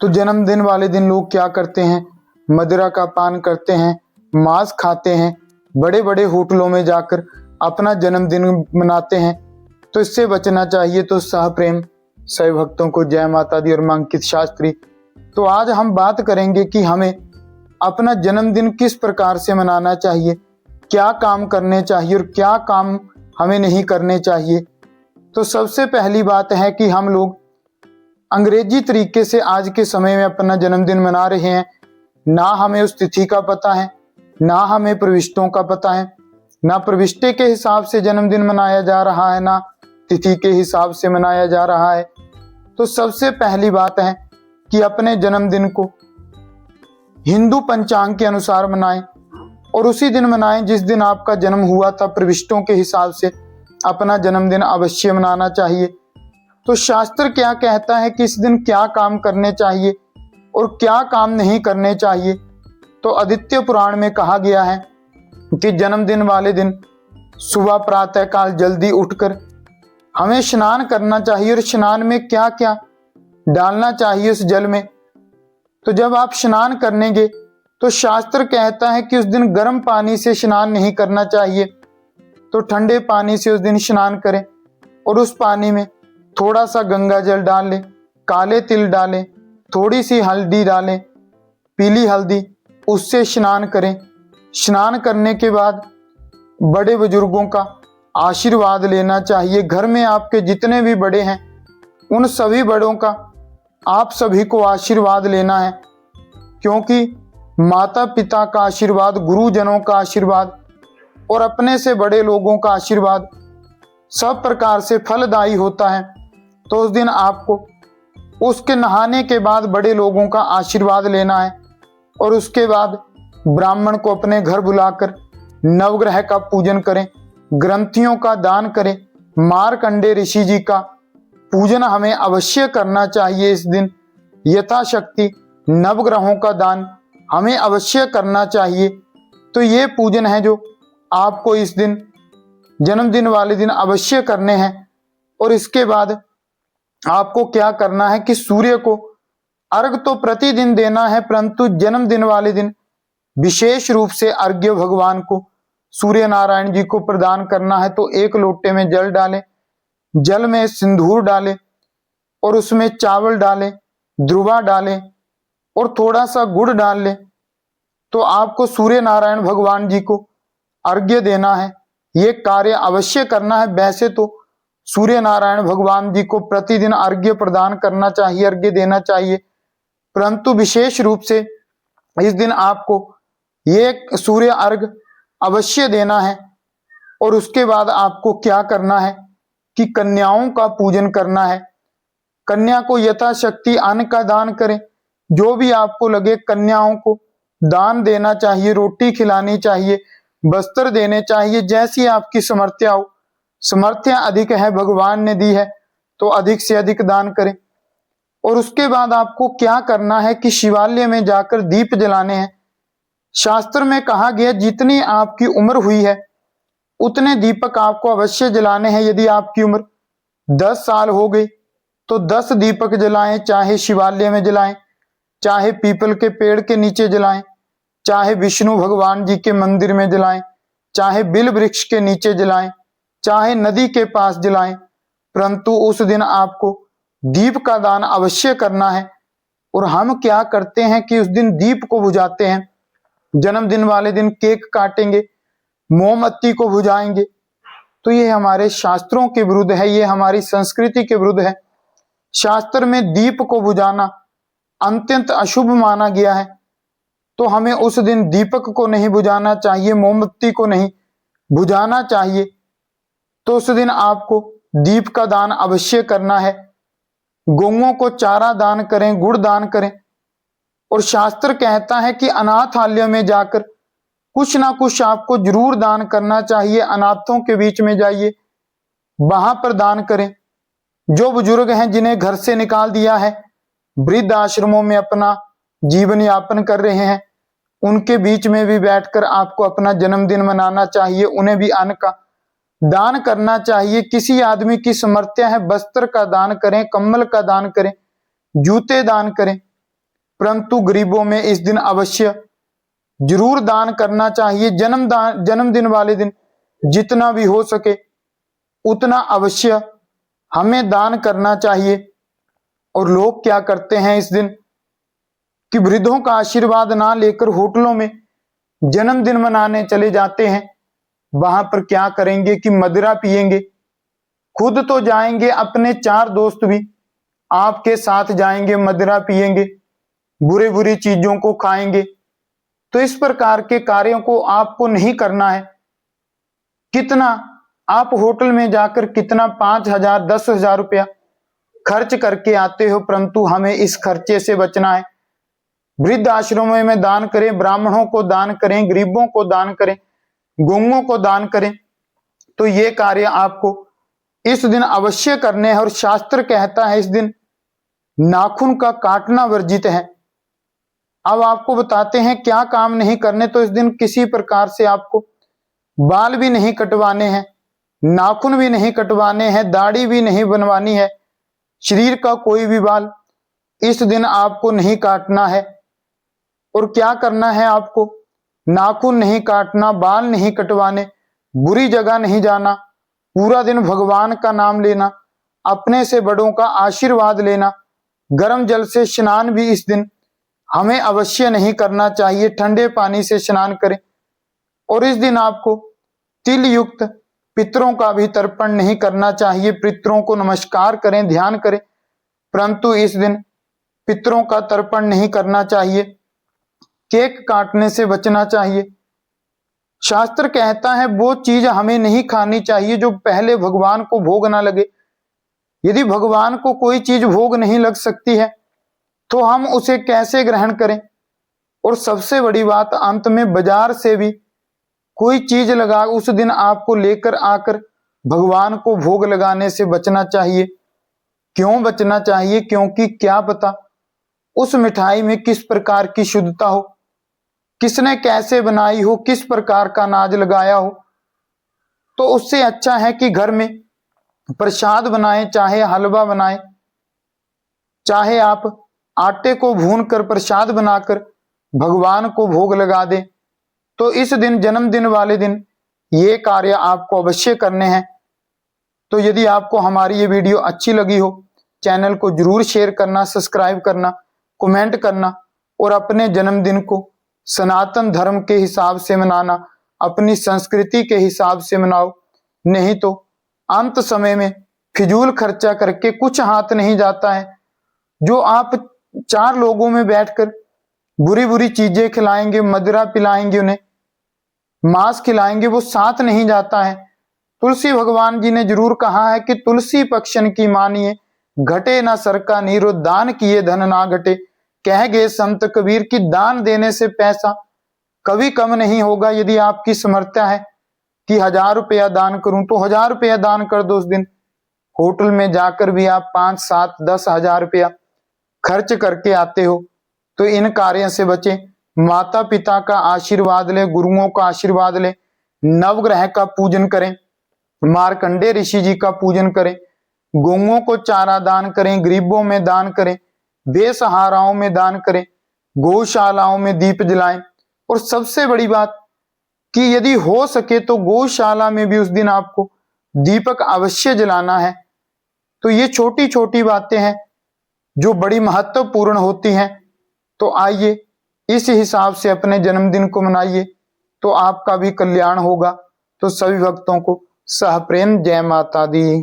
तो जन्मदिन वाले दिन लोग क्या करते हैं, मदिरा का पान करते हैं, मांस खाते हैं, बड़े बड़े होटलों में जाकर अपना जन्मदिन मनाते हैं। तो इससे बचना चाहिए। तो सह प्रेम सभी भक्तों को जय माता दी और मैं अंकित शास्त्री। तो आज हम बात करेंगे कि हमें अपना जन्मदिन किस प्रकार से मनाना चाहिए, क्या काम करने चाहिए और क्या काम हमें नहीं करने चाहिए। तो सबसे पहली बात है कि हम लोग अंग्रेजी तरीके से आज के समय में अपना जन्मदिन मना रहे हैं। ना हमें उस तिथि का पता है, ना हमें प्रविष्टों का पता है, ना प्रविष्टे के हिसाब से जन्मदिन मनाया जा रहा है, ना तिथि के हिसाब से मनाया जा रहा है। तो सबसे पहली बात है कि अपने जन्मदिन को हिंदू पंचांग के अनुसार मनाएं और उसी दिन मनाएं जिस दिन आपका जन्म हुआ था। प्रविष्टों के हिसाब से अपना जन्मदिन अवश्य मनाना चाहिए। तो शास्त्र क्या कहता है कि इस दिन क्या काम करने चाहिए और क्या काम नहीं करने चाहिए। तो आदित्य पुराण में कहा गया है कि जन्मदिन वाले दिन सुबह प्रातः काल जल्दी उठकर हमें स्नान करना चाहिए। और स्नान में क्या क्या डालना चाहिए उस जल में। तो जब आप स्नान करेंगे तो शास्त्र कहता है कि उस दिन गर्म पानी से स्नान नहीं करना चाहिए। तो ठंडे पानी से उस दिन स्नान करें और उस पानी में थोड़ा सा गंगा जल डाल लें, काले तिल डालें, थोड़ी सी हल्दी डालें, पीली हल्दी, उससे स्नान करें। स्नान करने के बाद बड़े बुजुर्गों का आशीर्वाद लेना चाहिए। घर में आपके जितने भी बड़े हैं उन सभी बड़ों का आप सभी को आशीर्वाद लेना है, क्योंकि माता पिता का आशीर्वाद, गुरुजनों का आशीर्वाद और अपने से बड़े लोगों का आशीर्वाद सब प्रकार से फलदायी होता है। तो उस दिन आपको उसके नहाने के बाद बड़े लोगों का आशीर्वाद लेना है और उसके बाद ब्राह्मण को अपने घर बुलाकर नवग्रह का पूजन करें, ग्रंथियों का दान करें। मार्कंडे ऋषि जी का पूजन हमें अवश्य करना चाहिए इस दिन। यथाशक्ति नवग्रहों का दान हमें अवश्य करना चाहिए। तो ये पूजन है जो आपको इस दिन जन्मदिन वाले दिन अवश्य करने हैं। और इसके बाद आपको क्या करना है कि सूर्य को अर्घ तो प्रतिदिन देना है, परंतु जन्मदिन वाले दिन विशेष रूप से अर्घ्य भगवान को, सूर्य नारायण जी को प्रदान करना है। तो एक लोटे में जल डालें, जल में सिंदूर डालें और उसमें चावल डालें, ध्रुवा डालें और थोड़ा सा गुड़ डाल लें। तो आपको सूर्य नारायण भगवान जी को अर्घ्य देना है, ये कार्य अवश्य करना है। वैसे तो सूर्य नारायण भगवान जी को प्रतिदिन अर्घ्य प्रदान करना चाहिए, अर्घ्य देना चाहिए, परंतु विशेष रूप से इस दिन आपको ये सूर्य अर्घ अवश्य देना है। और उसके बाद आपको क्या करना है कि कन्याओं का पूजन करना है। कन्या को यथाशक्ति अन्न का दान करें, जो भी आपको लगे कन्याओं को दान देना चाहिए, रोटी खिलानी चाहिए, वस्त्र देने चाहिए, जैसी आपकी समर्थ्या हो। समर्थ्या अधिक है, भगवान ने दी है, तो अधिक से अधिक दान करें। और उसके बाद आपको क्या करना है कि शिवालय में जाकर दीप जलाने हैं। शास्त्र में कहा गया जितनी आपकी उम्र हुई है उतने दीपक आपको अवश्य जलाने हैं। यदि आपकी उम्र 10 साल हो गई तो 10 दीपक जलाएं, चाहे शिवालय में जलाएं, चाहे पीपल के पेड़ के नीचे जलाएं, चाहे विष्णु भगवान जी के मंदिर में जलाएं, चाहे बिल वृक्ष के नीचे जलाएं, चाहे नदी के पास जलाएं, परंतु उस दिन आपको दीप का दान अवश्य करना है। और हम क्या करते हैं कि उस दिन दीप को बुझाते हैं। जन्मदिन वाले दिन केक काटेंगे, मोमबत्ती को बुझाएंगे। तो ये हमारे शास्त्रों के विरुद्ध है, ये हमारी संस्कृति के विरुद्ध है। शास्त्र में दीप को बुझाना अत्यंत अशुभ माना गया है। तो हमें उस दिन दीपक को नहीं बुझाना चाहिए, मोमबत्ती को नहीं बुझाना चाहिए। तो उस दिन आपको दीप का दान अवश्य करना है। गौओं को चारा दान करें, गुड़ दान करें। और शास्त्र कहता है कि अनाथालय में जाकर कुछ ना कुछ आपको जरूर दान करना चाहिए। अनाथों के बीच में जाइए, वहां पर दान करें। जो बुजुर्ग हैं जिन्हें घर से निकाल दिया है, वृद्ध आश्रमों में अपना जीवन यापन कर रहे हैं, उनके बीच में भी बैठकर आपको अपना जन्मदिन मनाना चाहिए। उन्हें भी अन्न का दान करना चाहिए। किसी आदमी की समर्थ्य है, वस्त्र का दान करें, कम्बल का दान करें, जूते दान करें। परंतु गरीबों में इस दिन अवश्य जरूर दान करना चाहिए। जन्मदिन वाले दिन जितना भी हो सके उतना अवश्य हमें दान करना चाहिए। और लोग क्या करते हैं इस दिन कि वृद्धों का आशीर्वाद ना लेकर होटलों में जन्मदिन मनाने चले जाते हैं। वहां पर क्या करेंगे कि मदिरा पिएंगे, खुद तो जाएंगे, अपने 4 दोस्त भी आपके साथ जाएंगे, मदिरा पिएंगे, बुरी बुरी चीजों को खाएंगे। तो इस प्रकार के कार्यों को आपको नहीं करना है। कितना आप होटल में जाकर कितना 5,000 10,000 रुपया खर्च करके आते हो, परंतु हमें इस खर्चे से बचना है। वृद्ध आश्रमों में दान करें, ब्राह्मणों को दान करें, गरीबों को दान करें, गौओं को दान करें। तो ये कार्य आपको इस दिन अवश्य करने हैं। और शास्त्र कहता है इस दिन नाखून का काटना वर्जित है। अब आपको बताते हैं क्या काम नहीं करने। तो इस दिन किसी प्रकार से आपको बाल भी नहीं कटवाने हैं, नाखून भी नहीं कटवाने हैं, दाढ़ी भी नहीं बनवानी है, शरीर का कोई भी बाल इस दिन आपको नहीं काटना है। और क्या करना है आपको, नाखून नहीं काटना, बाल नहीं कटवाने, बुरी जगह नहीं जाना, पूरा दिन भगवान का नाम लेना, अपने से बड़ों का आशीर्वाद लेना, गर्म जल से स्नान भी इस दिन हमें अवश्य नहीं करना चाहिए, ठंडे पानी से स्नान करें। और इस दिन आपको तिल युक्त पितरों का भी तर्पण नहीं करना चाहिए। पितरों को नमस्कार करें, ध्यान करें, परंतु इस दिन पितरों का तर्पण नहीं करना चाहिए। केक काटने से बचना चाहिए। शास्त्र कहता है वो चीज हमें नहीं खानी चाहिए जो पहले भगवान को भोग ना लगे। यदि भगवान को कोई चीज भोग नहीं लग सकती है तो हम उसे कैसे ग्रहण करें। और सबसे बड़ी बात, अंत में बाजार से भी कोई चीज लगा उस दिन आपको लेकर आकर भगवान को भोग लगाने से बचना चाहिए। क्यों बचना चाहिए? क्योंकि क्या पता उस मिठाई में किस प्रकार की शुद्धता हो, किसने कैसे बनाई हो, किस प्रकार का अनाज लगाया हो। तो उससे अच्छा है कि घर में प्रसाद बनाएं, चाहे हलवा बनाएं, चाहे आप आटे को भून कर प्रसाद बनाकर भगवान को भोग लगा दें। तो इस दिन, जन्मदिन वाले दिन, ये कार्य आपको अवश्य करने हैं। तो यदि आपको हमारी ये वीडियो अच्छी लगी हो, चैनल को जरूर शेयर करना, सब्सक्राइब करना, कमेंट करना और अपने जन्मदिन को सनातन धर्म के हिसाब से मनाना, अपनी संस्कृति के हिसाब से मनाओ। नहीं तो अंत समय में फिजूल खर्चा करके कुछ हाथ नहीं जाता है। जो आप 4 लोगों में बैठकर बुरी बुरी चीजें खिलाएंगे, मदिरा पिलाएंगे, उन्हें मांस खिलाएंगे, वो साथ नहीं जाता है। तुलसी भगवान जी ने जरूर कहा है कि तुलसी पक्षन की मानिए, घटे ना सर का नीरो, दान किए धन ना घटे। कह गए संत कबीर की दान देने से पैसा कभी कम नहीं होगा। यदि आपकी समर्थ्य है कि 1000 रुपया दान करूं तो 1000 रुपया दान कर दो। उस दिन होटल में जाकर भी आप 5, 7, 10,000 रुपया खर्च करके आते हो। तो इन कार्यों से बचें। माता पिता का आशीर्वाद ले, गुरुओं का आशीर्वाद ले, नवग्रह का पूजन करें, मार्कंडे ऋषि जी का पूजन करें, गौओं को चारा दान करें, गरीबों में दान करें, बेसहाराओं में दान करें, गौशालाओं में दीप जलाएं। और सबसे बड़ी बात कि यदि हो सके तो गौशाला में भी उस दिन आपको दीपक अवश्य जलाना है। तो ये छोटी छोटी बातें हैं जो बड़ी महत्वपूर्ण होती हैं। तो आइए इस हिसाब से अपने जन्मदिन को मनाइए, तो आपका भी कल्याण होगा। तो सभी भक्तों को सह प्रेम जय माता दी।